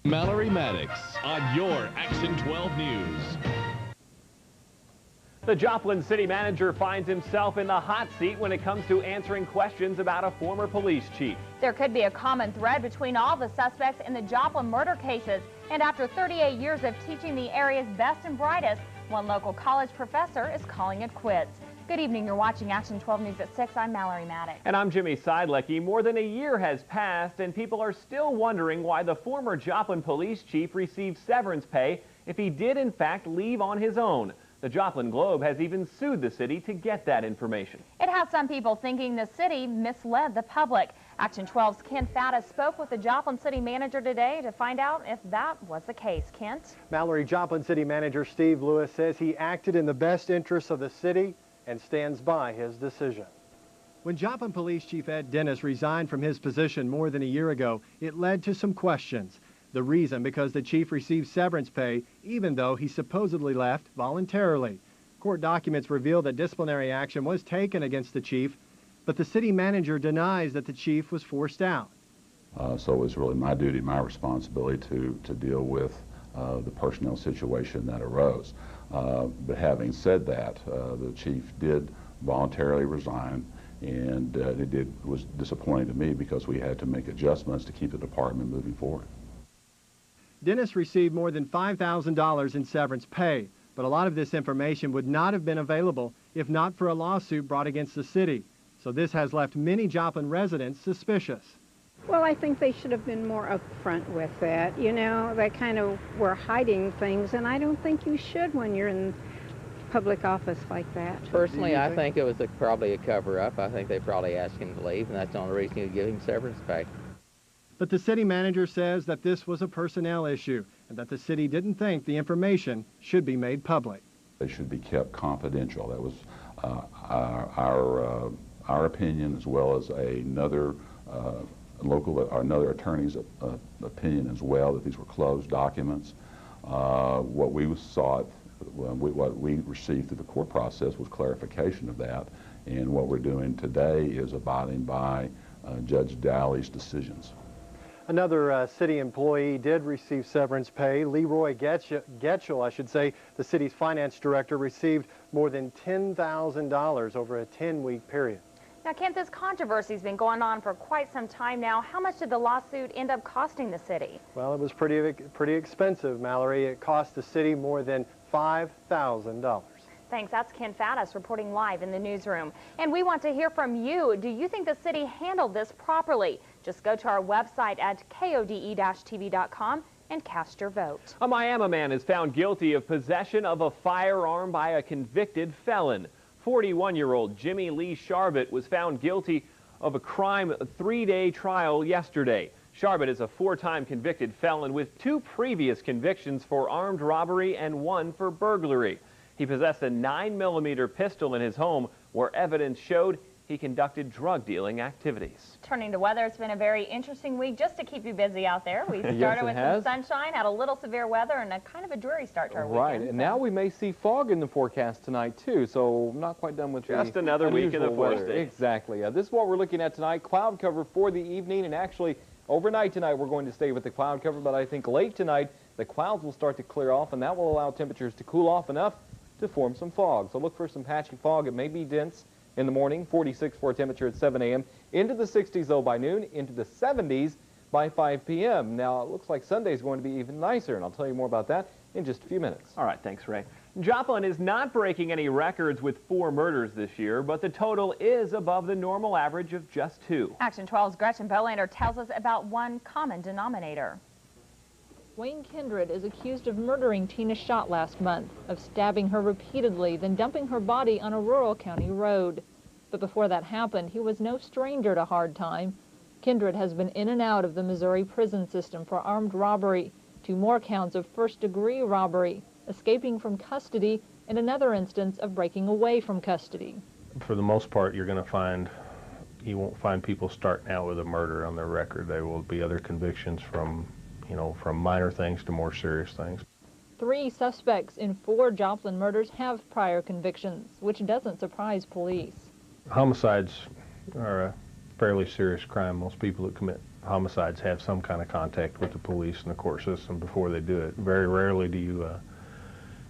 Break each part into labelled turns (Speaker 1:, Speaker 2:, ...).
Speaker 1: Mallory Maddox on your Action 12 News.
Speaker 2: The Joplin city manager finds himself in the hot seat when it comes to answering questions about a former police chief.
Speaker 3: There could be a common thread between all the suspects in the Joplin murder cases. And after 38 years of teaching the area's best and brightest, one local college professor is calling it quits. Good evening. You're watching Action 12 News at 6. I'm Mallory Maddox.
Speaker 2: And I'm Jimmy Seidlecki. More than a year has passed, and people are still wondering why the former Joplin police chief received severance pay if he did in fact leave on his own. The Joplin Globe has even sued the city to get that information.
Speaker 3: It has some people thinking the city misled the public. Action 12's Kent Faddis spoke with the Joplin city manager today to find out if that was the case. Kent?
Speaker 4: Mallory, Joplin city manager Steve Lewis says he acted in the best interests of the city and stands by his decision. When Joplin Police Chief Ed Dennis resigned from his position more than a year ago, it led to some questions. The reason because the chief received severance pay even though he supposedly left voluntarily. Court documents reveal that disciplinary action was taken against the chief, but the city manager denies that the chief was forced out.
Speaker 5: So it was really my duty, my responsibility to deal with the personnel situation that arose. But having said that, the chief did voluntarily resign, and it was disappointing to me because we had to make adjustments to keep the department moving forward.
Speaker 4: Dennis received more than $5,000 in severance pay, but a lot of this information would not have been available if not for a lawsuit brought against the city. So this has left many Joplin residents suspicious.
Speaker 6: Well, I think they should have been more upfront with that. You know, they kind of were hiding things, and I don't think you should when you're in public office like that.
Speaker 7: Personally, I think it was probably a cover-up. I think they probably asked him to leave, and that's the only reason you give him severance pay.
Speaker 4: But the city manager says that this was a personnel issue and that the city didn't think the information should be made public.
Speaker 5: They should be kept confidential. That was our opinion, as well as another another attorney's opinion as well, that these were closed documents. What we sought, what we received through the court process was clarification of that, and what we're doing today is abiding by Judge Dowley's decisions.
Speaker 4: Another city employee did receive severance pay. Leroy Getchell, I should say, the city's finance director, received more than $10,000 over a 10-week period.
Speaker 3: Now, Kent, this controversy's been going on for quite some time now. How much did the lawsuit end up costing the city?
Speaker 4: Well, it was pretty expensive, Mallory. It cost the city more than $5,000.
Speaker 3: Thanks. That's Kent Faddis reporting live in the newsroom. And we want to hear from you. Do you think the city handled this properly? Just go to our website at KODE-TV.com and cast your vote.
Speaker 2: A Miami man is found guilty of possession of a firearm by a convicted felon. 41-year-old Jimmy Lee Sharbit was found guilty of a crime 3-day trial yesterday. Sharbit is a 4-time convicted felon with 2 previous convictions for armed robbery and 1 for burglary. He possessed a 9mm pistol in his home where evidence showed he conducted drug dealing activities.
Speaker 3: Turning to weather, it's been a very interesting week just to keep you busy out there. We started with some sunshine, had a little severe weather, and a kind of a dreary start to our weekend.
Speaker 8: Right, and now we may see fog in the forecast tonight too, so not quite done with
Speaker 2: just another week in the forecast.
Speaker 8: Exactly. This is what we're looking at tonight. Cloud cover for the evening, and actually overnight tonight we're going to stay with the cloud cover, but I think late tonight the clouds will start to clear off, and that will allow temperatures to cool off enough to form some fog. So look for some patchy fog. It may be dense in the morning, 46 for a temperature at 7 a.m. Into the 60s, though, by noon, into the 70s by 5 p.m. Now, it looks like Sunday is going to be even nicer, and I'll tell you more about that in just a few minutes.
Speaker 2: All right, thanks, Ray. Joplin is not breaking any records with 4 murders this year, but the total is above the normal average of just 2.
Speaker 3: Action 12's Gretchen Bolander tells us about one common denominator.
Speaker 9: Wayne Kindred is accused of murdering Tina Schott last month, of stabbing her repeatedly, then dumping her body on a rural county road. But before that happened, he was no stranger to hard time. Kindred has been in and out of the Missouri prison system for armed robbery, 2 more counts of first-degree robbery, escaping from custody, and another instance of breaking away from custody.
Speaker 10: For the most part, you won't find people starting out with a murder on their record. There will be other convictions from minor things to more serious things.
Speaker 9: 3 suspects in 4 Joplin murders have prior convictions, which doesn't surprise police.
Speaker 10: Homicides are a fairly serious crime. Most people that commit Homicides have some kind of contact with the police and the court system before they do it. Very rarely do you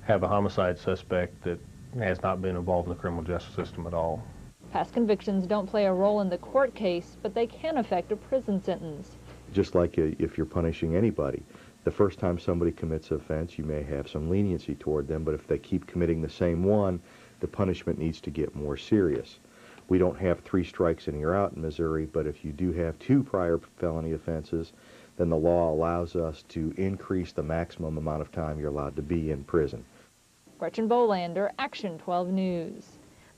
Speaker 10: have a homicide suspect that has not been involved in the criminal justice system at all.
Speaker 9: Past convictions don't play a role in the court case, but they can affect a prison sentence.
Speaker 11: Just like if you're punishing anybody, the first time somebody commits an offense, you may have some leniency toward them, but if they keep committing the same one, the punishment needs to get more serious. We don't have 3 strikes and you're out in Missouri, but if you do have 2 prior felony offenses, then the law allows us to increase the maximum amount of time you're allowed to be in prison.
Speaker 9: Gretchen Bolander, Action 12 News.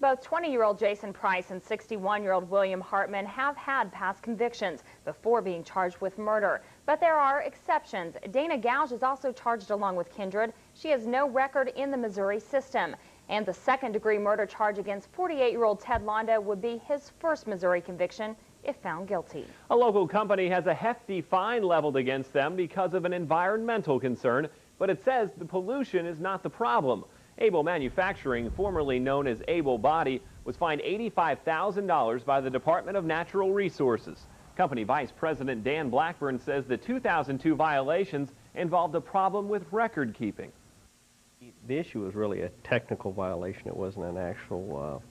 Speaker 3: Both 20-year-old Jason Price and 61-year-old William Hartman have had past convictions before being charged with murder. But there are exceptions. Dana Gouge is also charged along with Kindred. She has no record in the Missouri system. And the second-degree murder charge against 48-year-old Ted Londa would be his first Missouri conviction if found guilty.
Speaker 2: A local company has a hefty fine leveled against them because of an environmental concern, but it says the pollution is not the problem. Able Manufacturing, formerly known as Able Body, was fined $85,000 by the Department of Natural Resources. Company Vice President Dan Blackburn says the 2002 violations involved a problem with record keeping.
Speaker 12: The issue was really a technical violation. It wasn't an actual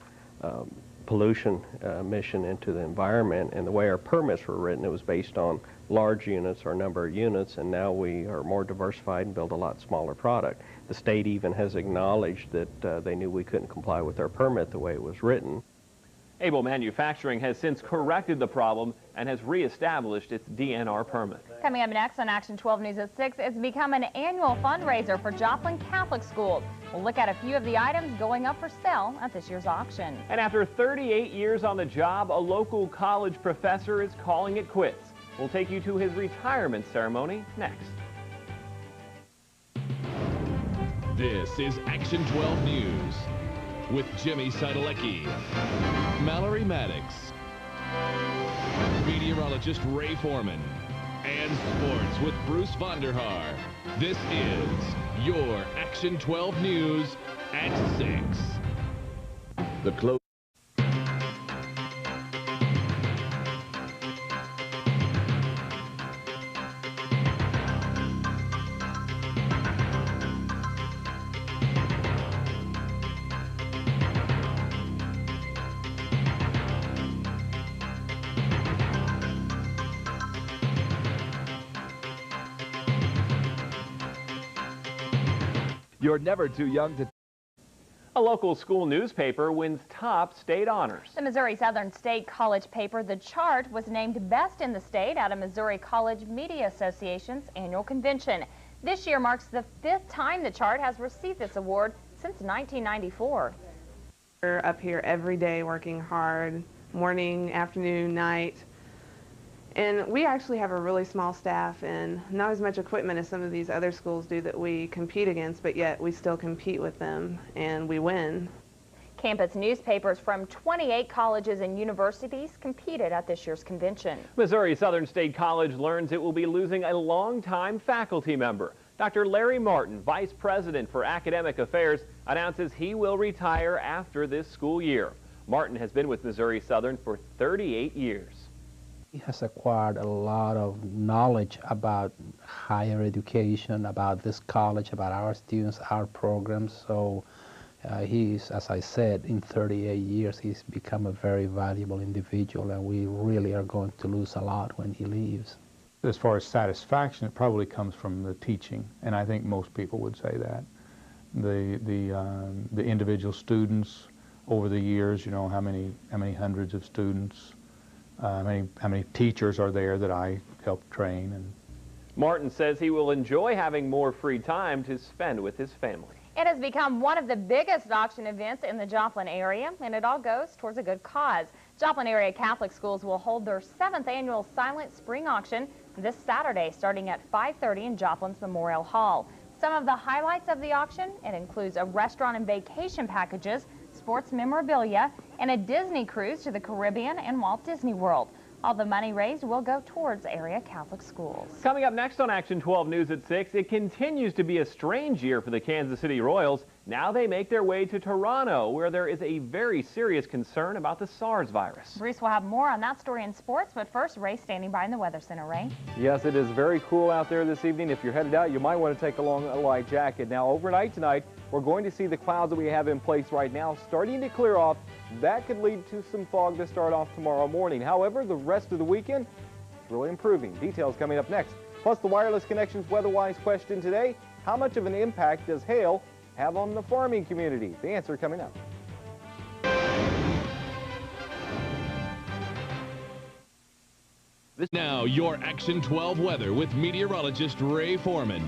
Speaker 12: pollution emission into the environment. And the way our permits were written, it was based on large units or number of units, and now we are more diversified and build a lot smaller product. The state even has acknowledged that they knew we couldn't comply with our permit the way it was written.
Speaker 2: Able Manufacturing has since corrected the problem and has reestablished its DNR permit.
Speaker 3: Coming up next on Action 12 News at 6, it's become an annual fundraiser for Joplin Catholic schools. We'll look at a few of the items going up for sale at this year's auction.
Speaker 2: And after 38 years on the job, a local college professor is calling it quits. We'll take you to his retirement ceremony next.
Speaker 1: This is Action 12 News with Jimmy Sidelecki, Mallory Maddox, meteorologist Ray Foreman, and sports with Bruce Vonderhaar. This is your Action 12 News at 6.
Speaker 5: The close.
Speaker 13: You're never too young to...
Speaker 2: A local school newspaper wins top state honors.
Speaker 3: The Missouri Southern State College paper, The Chart, was named best in the state at a Missouri College Media Association's annual convention. This year marks the 5th time The Chart has received this award since 1994.
Speaker 14: We're up here every day working hard, morning, afternoon, night. And we actually have a really small staff and not as much equipment as some of these other schools do that we compete against, but yet we still compete with them and we win.
Speaker 3: Campus newspapers from 28 colleges and universities competed at this year's convention.
Speaker 2: Missouri Southern State College learns it will be losing a longtime faculty member. Dr. Larry Martin, Vice President for Academic Affairs, announces he will retire after this school year. Martin has been with Missouri Southern for 38 years.
Speaker 15: He has acquired a lot of knowledge about higher education, about this college, about our students, our programs. So he's, as I said, in 38 years, he's become a very valuable individual, and we really are going to lose a lot when he leaves.
Speaker 16: As far as satisfaction, it probably comes from the teaching, and I think most people would say that. The individual students over the years, you know, how many hundreds of students, how many teachers are there that I helped train. And
Speaker 2: Martin says he will enjoy having more free time to spend with his family.
Speaker 3: It has become one of the biggest auction events in the Joplin area, and it all goes towards a good cause. Joplin area Catholic schools will hold their 7th annual Silent Spring Auction this Saturday, starting at 5:30 in Joplin's Memorial Hall. Some of the highlights of the auction, it includes a restaurant and vacation packages, sports memorabilia, and a Disney cruise to the Caribbean and Walt Disney World. All the money raised will go towards area Catholic schools.
Speaker 2: Coming up next on Action 12 News at 6, it continues to be a strange year for the Kansas City Royals. Now they make their way to Toronto, where there is a very serious concern about the SARS virus.
Speaker 3: Bruce will have more on that story in sports, but first, Ray standing by in the Weather Center. Ray?
Speaker 8: Yes, it is very cool out there this evening. If you're headed out, you might want to take along a light jacket. Now, overnight tonight, we're going to see the clouds that we have in place right now starting to clear off. That could lead to some fog to start off tomorrow morning. However, the rest of the weekend is really improving. Details coming up next. Plus, the wireless connections weather-wise question today: how much of an impact does hail have on the farming community? The answer coming up.
Speaker 1: Now, your Action 12 weather with meteorologist Ray Foreman.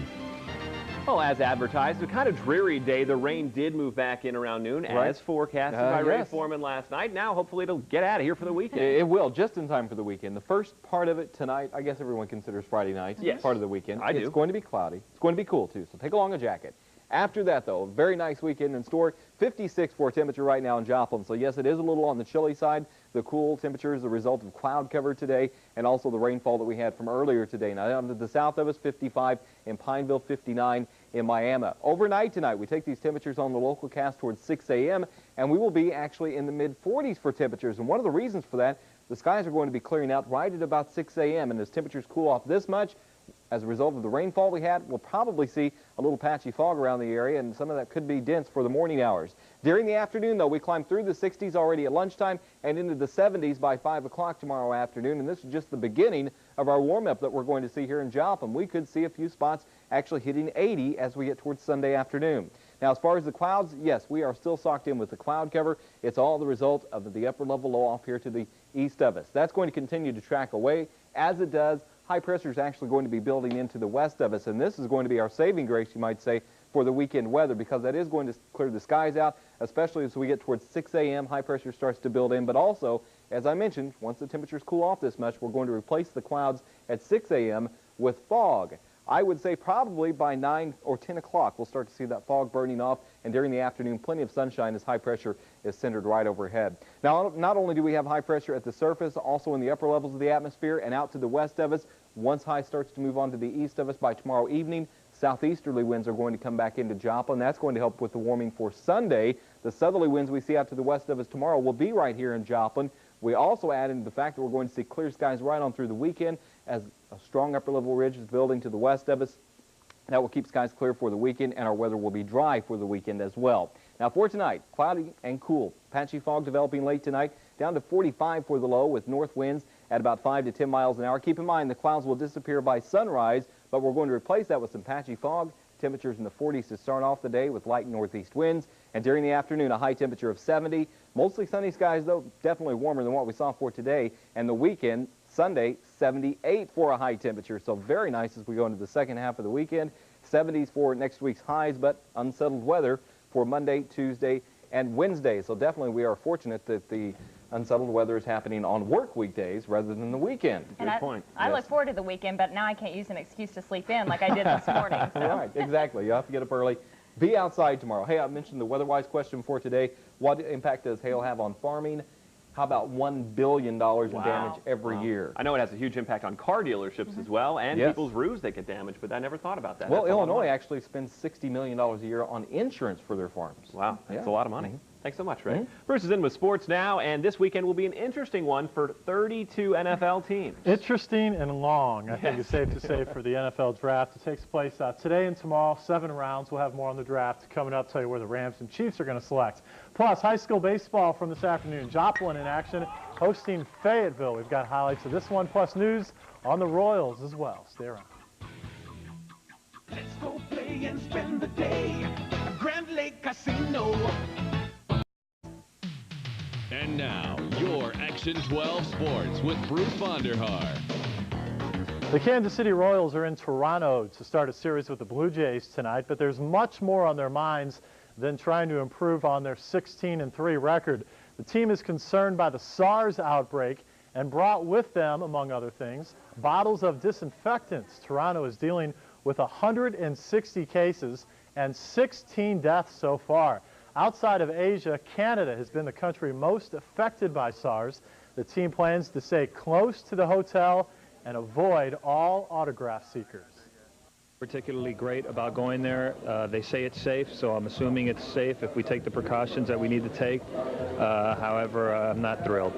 Speaker 2: Well, as advertised, a kind of dreary day. The rain did move back in around noon,
Speaker 8: Right.
Speaker 2: as forecasted by Ray
Speaker 8: Yes.
Speaker 2: Foreman last night. Now, hopefully, it'll get out of here for the weekend.
Speaker 8: It will, just in time for the weekend. The first part of it tonight, I guess everyone considers Friday night
Speaker 2: Yes.
Speaker 8: part of the weekend.
Speaker 2: I do.
Speaker 8: It's going to be cloudy. It's going to be cool, too, so take along a jacket. After that, though, a very nice weekend in store. 56 for temperature right now in Joplin. So, yes, it is a little on the chilly side. The cool temperature is a result of cloud cover today and also the rainfall that we had from earlier today. Now, down to the south of us, 55 in Pineville, 59 in Miami. Overnight tonight, we take these temperatures on the local cast towards 6 a.m., and we will be actually in the mid-40s for temperatures. And one of the reasons for that, the skies are going to be clearing out right at about 6 a.m., and as temperatures cool off this much, as a result of the rainfall we had, we'll probably see a little patchy fog around the area, and some of that could be dense for the morning hours. During the afternoon, though, we climb through the 60s already at lunchtime and into the 70s by 5 o'clock tomorrow afternoon, and this is just the beginning of our warm-up that we're going to see here in Joplin. We could see a few spots actually hitting 80 as we get towards Sunday afternoon. Now, as far as the clouds, yes, we are still socked in with the cloud cover. It's all the result of the upper-level low off here to the east of us. That's going to continue to track away. As it does, high pressure is actually going to be building into the west of us, and this is going to be our saving grace, you might say, for the weekend weather, because that is going to clear the skies out, especially as we get towards 6 a.m. High pressure starts to build in, but also, as I mentioned, once the temperatures cool off this much, we're going to replace the clouds at 6 a.m. with fog. I would say probably by 9 or 10 o'clock we'll start to see that fog burning off, and during the afternoon plenty of sunshine as high pressure is centered right overhead. Now, not only do we have high pressure at the surface, also in the upper levels of the atmosphere and out to the west of us. Once high starts to move on to the east of us by tomorrow evening, southeasterly winds are going to come back into Joplin. That's going to help with the warming for Sunday. The southerly winds we see out to the west of us tomorrow will be right here in Joplin. We also add into the fact that we're going to see clear skies right on through the weekend as a strong upper-level ridge is building to the west of us. That will keep skies clear for the weekend, and our weather will be dry for the weekend as well. Now, for tonight, cloudy and cool. Patchy fog developing late tonight, down to 45 for the low with north winds at about 5 to 10 miles an hour. Keep in mind the clouds will disappear by sunrise, but we're going to replace that with some patchy fog. Temperatures in the 40s to start off the day with light northeast winds. And during the afternoon, a high temperature of 70. Mostly sunny skies, though, definitely warmer than what we saw for today. And the weekend, Sunday, 78 for a high temperature. So very nice as we go into the second half of the weekend. 70s for next week's highs, but unsettled weather for Monday, Tuesday, and Wednesday. So definitely we are fortunate that the unsettled weather is happening on work weekdays rather than the weekend.
Speaker 3: Good point. I look forward to the weekend, but now I can't use an excuse to sleep in like I did this morning. So.
Speaker 8: Right, exactly. You have to get up early. Be outside tomorrow. Hey, I mentioned the weather-wise question for today. What impact does hail have on farming? How about $1 billion in damage every year?
Speaker 2: I know it has a huge impact on car dealerships as well, and people's roofs that get damaged, but I never thought about that.
Speaker 8: Well,
Speaker 2: That's
Speaker 8: Illinois actually spends $60 million a year on insurance for their farms.
Speaker 2: Wow, that's a lot of money. Thanks so much, Ray.
Speaker 8: Mhm.
Speaker 2: Bruce is in with sports now, and this weekend will be an interesting one for 32 NFL teams.
Speaker 17: Interesting and long, I think it's safe to say, for the NFL draft. It takes place today and tomorrow, 7 rounds. We'll have more on the draft coming up, tell you where the Rams and Chiefs are going to select. Plus, high school baseball from this afternoon. Joplin in action, hosting Fayetteville. We've got highlights of this one, plus news on the Royals as well. Stay around.
Speaker 18: Let's go play and spend the day at Grand Lake Casino.
Speaker 1: And now, your Action 12 Sports with Bruce Vanderhaar.
Speaker 17: The Kansas City Royals are in Toronto to start a series with the Blue Jays tonight, but there's much more on their minds than trying to improve on their 16-3 record. The team is concerned by the SARS outbreak and brought with them, among other things, bottles of disinfectants. Toronto is dealing with 160 cases and 16 deaths so far. Outside of Asia, Canada has been the country most affected by SARS. The team plans to stay close to the hotel and avoid all autograph seekers.
Speaker 19: Particularly great about going there. They say it's safe, so I'm assuming it's safe if we take the precautions that we need to take. However, I'm not thrilled.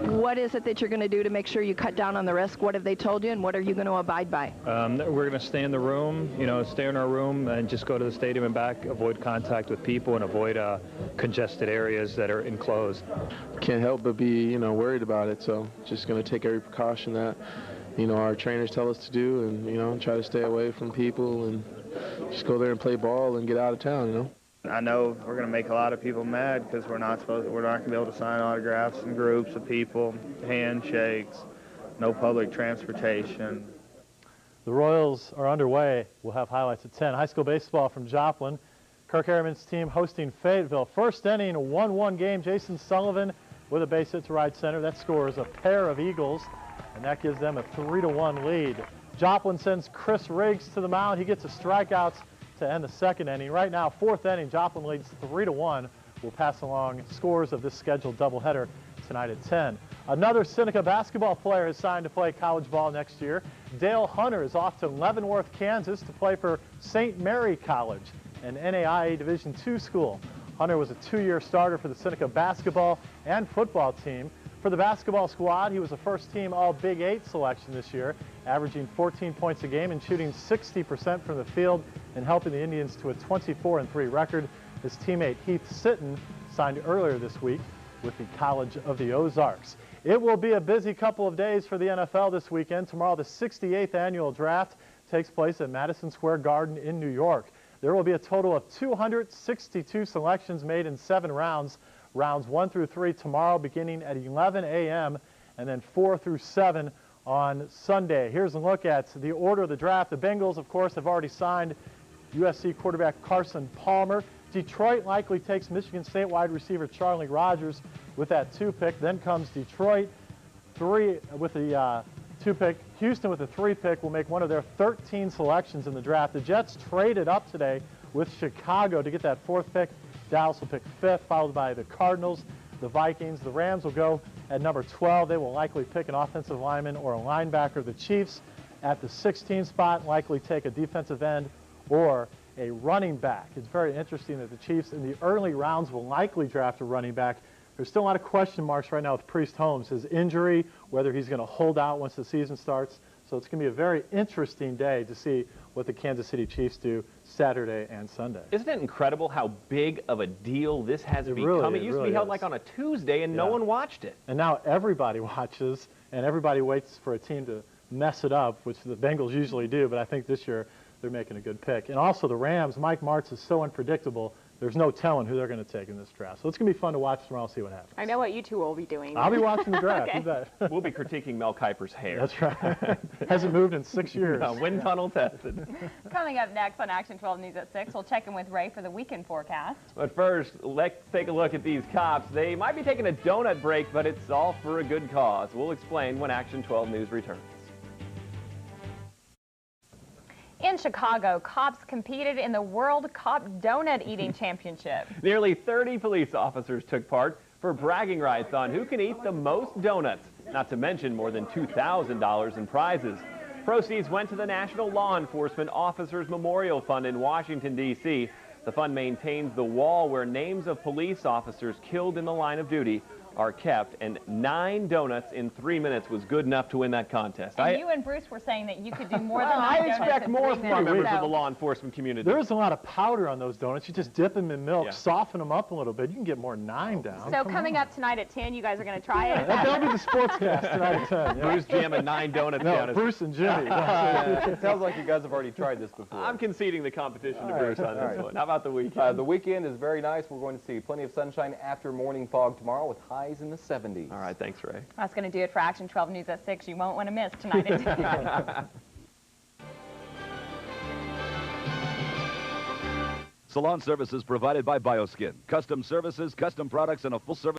Speaker 20: What is it that you're going to do to make sure you cut down on the risk? What have they told you, and what are you going to abide by?
Speaker 19: We're going to stay in the room, stay in our room and just go to the stadium and back, avoid contact with people, and avoid congested areas that are enclosed.
Speaker 21: Can't help but be, worried about it, so just going to take every precaution that our trainers tell us to do, and, try to stay away from people and just go there and play ball and get out of town,
Speaker 22: I know we're going to make a lot of people mad because we're not going to be able to sign autographs in groups of people, handshakes, no public transportation.
Speaker 17: The Royals are underway. We'll have highlights at 10. High school baseball from Joplin. Kirk Harriman's team hosting Fayetteville. First inning, a 1-1 game. Jason Sullivan with a base hit to right center. That scores a pair of Eagles, and that gives them a 3-1 lead. Joplin sends Chris Riggs to the mound. He gets a strikeout to end the second inning. Right now, fourth inning, Joplin leads 3-1. We'll pass along scores of this scheduled doubleheader tonight at 10. Another Seneca basketball player is signed to play college ball next year. Dale Hunter is off to Leavenworth, Kansas to play for St. Mary College, an NAIA Division II school. Hunter was a 2-year starter for the Seneca basketball and football team. For the basketball squad, he was a first-team All-Big 8 selection this year, averaging 14 points a game and shooting 60% from the field and helping the Indians to a 24-3 record. His teammate Heath Sitton signed earlier this week with the College of the Ozarks. It will be a busy couple of days for the NFL this weekend. Tomorrow, the 68th annual draft takes place at Madison Square Garden in New York. There will be a total of 262 selections made in 7 rounds. Rounds 1 through 3 tomorrow beginning at 11 a.m. and then 4 through 7 on Sunday. Here's a look at the order of the draft. The Bengals, of course, have already signed USC quarterback Carson Palmer. Detroit likely takes Michigan State wide receiver Charlie Rogers with that 2 pick. Then comes Detroit 3 with the 2 pick. Houston with the 3 pick will make one of their 13 selections in the draft. The Jets traded up today with Chicago to get that 4th pick. Dallas will pick 5th, followed by the Cardinals, the Vikings. The Rams will go at number 12. They will likely pick an offensive lineman or a linebacker. The Chiefs at the 16 spot likely take a defensive end or a running back. It's very interesting that the Chiefs in the early rounds will likely draft a running back. There's still a lot of question marks right now with Priest Holmes, his injury, whether he's going to hold out once the season starts. So it's going to be a very interesting day to see what the Kansas City Chiefs do Saturday and Sunday.
Speaker 2: Isn't it incredible how big of a deal this has become?
Speaker 17: Really,
Speaker 2: it used to be held like on a Tuesday and no one watched it.
Speaker 17: And now everybody watches and everybody waits for a team to mess it up, which the Bengals usually do, but I think this year they're making a good pick. And also the Rams, Mike Martz is so unpredictable. There's no telling who they're going to take in this draft. So it's going to be fun to watch tomorrow and see what happens.
Speaker 3: I know what you two will be doing.
Speaker 17: I'll be watching the draft.
Speaker 3: Okay.
Speaker 17: You bet.
Speaker 2: We'll be critiquing Mel Kiper's hair.
Speaker 17: That's right. Hasn't moved in 6 years.
Speaker 2: No, wind tunnel tested.
Speaker 3: Coming up next on Action 12 News at 6, we'll check in with Ray for the weekend forecast.
Speaker 2: But first, let's take a look at these cops. They might be taking a donut break, but it's all for a good cause. We'll explain when Action 12 News returns.
Speaker 3: In Chicago, cops competed in the World Cop Donut Eating Championship.
Speaker 2: Nearly 30 police officers took part for bragging rights on who can eat the most donuts, not to mention more than $2,000 in prizes. Proceeds went to the National Law Enforcement Officers Memorial Fund in Washington, D.C. The fund maintains the wall where names of police officers killed in the line of duty are kept, and 9 donuts in 3 minutes was good enough to win that contest.
Speaker 3: And you and Bruce were saying that you could do more than 9 donuts.
Speaker 2: I expect more from our members of the
Speaker 3: so.
Speaker 2: law enforcement community.
Speaker 17: There is a lot of powder on those donuts. You just dip them in milk, soften them up a little bit. You can get more than 9 down.
Speaker 3: So coming up tonight at 10, you guys are going to try it?
Speaker 17: That'll be the sportscast tonight at 10. Yeah.
Speaker 2: Bruce jamming 9 donuts down.
Speaker 17: No, Bruce and Jimmy.
Speaker 8: It sounds like you guys have already tried this before.
Speaker 2: I'm conceding the competition to Bruce on this one. How about the weekend?
Speaker 8: The weekend is very nice. We're going to see plenty of sunshine after morning fog tomorrow with highs in the 70s.
Speaker 2: All right, thanks, Ray.
Speaker 3: That's going to do it for Action 12 News at 6. You won't want to miss tonight at 10.
Speaker 13: Salon services provided by BioSkin. Custom services, custom products, and a full service.